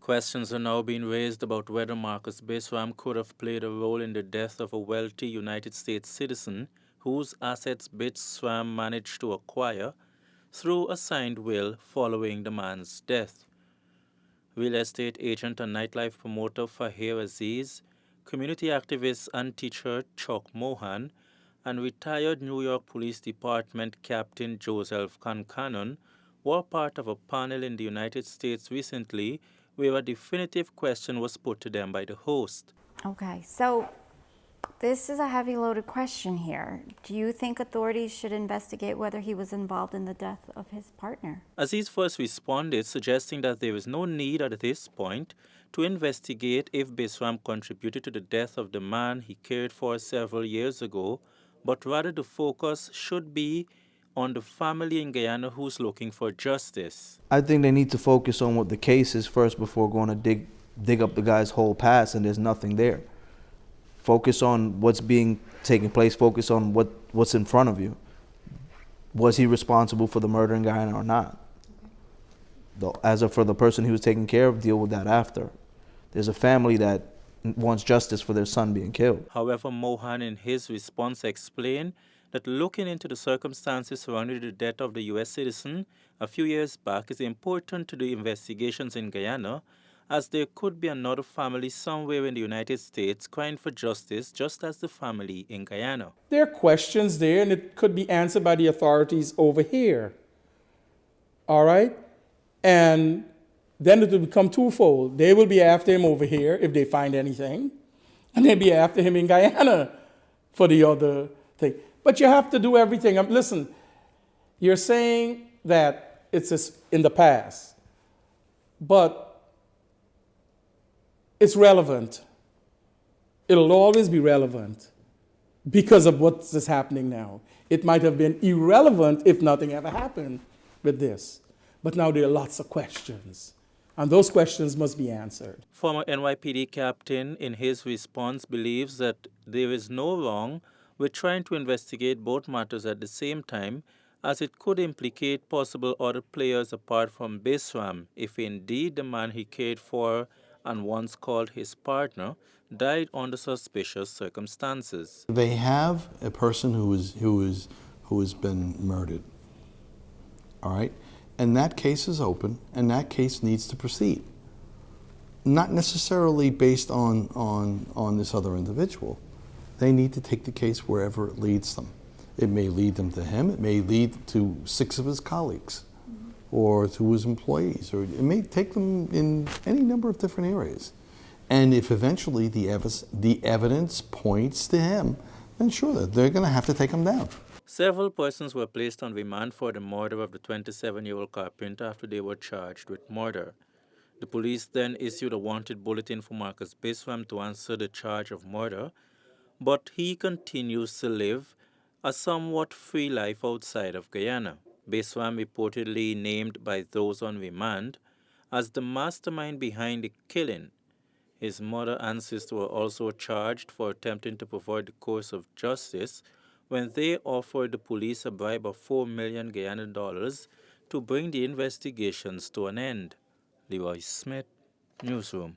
Questions are now being raised about whether Marcus Bisram could have played a role in the death of a wealthy United States citizen whose assets Bisram managed to acquire through a signed will following the man's death. Real estate agent and nightlife promoter Fahir Aziz, community activist and teacher Chuck Mohan, and retired New York Police Department Captain Joseph Concannon were part of a panel in the United States recently where a definitive question was put to them by the host. Okay, so this is a heavy loaded question here. Do you think authorities should investigate whether he was involved in the death of his partner? Aziz first responded, suggesting that there is no need at this point to investigate if Bisram contributed to the death of the man he cared for several years ago, but rather the focus should be on the family in Guyana who's looking for justice. I think they need to focus on what the case is first before going to dig up the guy's whole past and there's nothing there. Focus on what's taking place. Focus on what's in front of you. Was he responsible for the murder in Guyana or not? As for the person he was taking care of, deal with that after. There's a family that wants justice for their son being killed. However, Mohan in his response explained that looking into the circumstances surrounding the death of the U.S. citizen a few years back is important to the investigations in Guyana, as there could be another family somewhere in the United States crying for justice, just as the family in Guyana. There are questions there, and it could be answered by the authorities over here. All right? And then it will become twofold. They will be after him over here if they find anything, and they'll be after him in Guyana for the other thing. But you have to do everything. Listen, you're saying that it's in the past, but it's relevant. It'll always be relevant because of what's happening now. It might have been irrelevant if nothing ever happened with this. But now there are lots of questions, and those questions must be answered. Former NYPD captain, in his response, believes that there is no wrong with trying to investigate both matters at the same time, as it could implicate possible other players apart from Bisram if indeed the man he cared for and once called his partner died under suspicious circumstances. They have a person who has been murdered. All right, and that case is open, and that case needs to proceed. Not necessarily based on this other individual. They need to take the case wherever it leads them. It may lead them to him. It may lead to 6 of his colleagues, or to his employees, or it may take them in any number of different areas. And if eventually the evidence points to him, then sure, they're going to have to take him down. Several persons were placed on remand for the murder of the 27-year-old carpenter after they were charged with murder. The police then issued a wanted bulletin for Marcus Bisram to answer the charge of murder, but he continues to live a somewhat free life outside of Guyana. Bisram, reportedly named by those on remand as the mastermind behind the killing. His mother and sister were also charged for attempting to pervert the course of justice when they offered the police a bribe of $4 million Guyana dollars to bring the investigations to an end. Leroy Smith, Newsroom.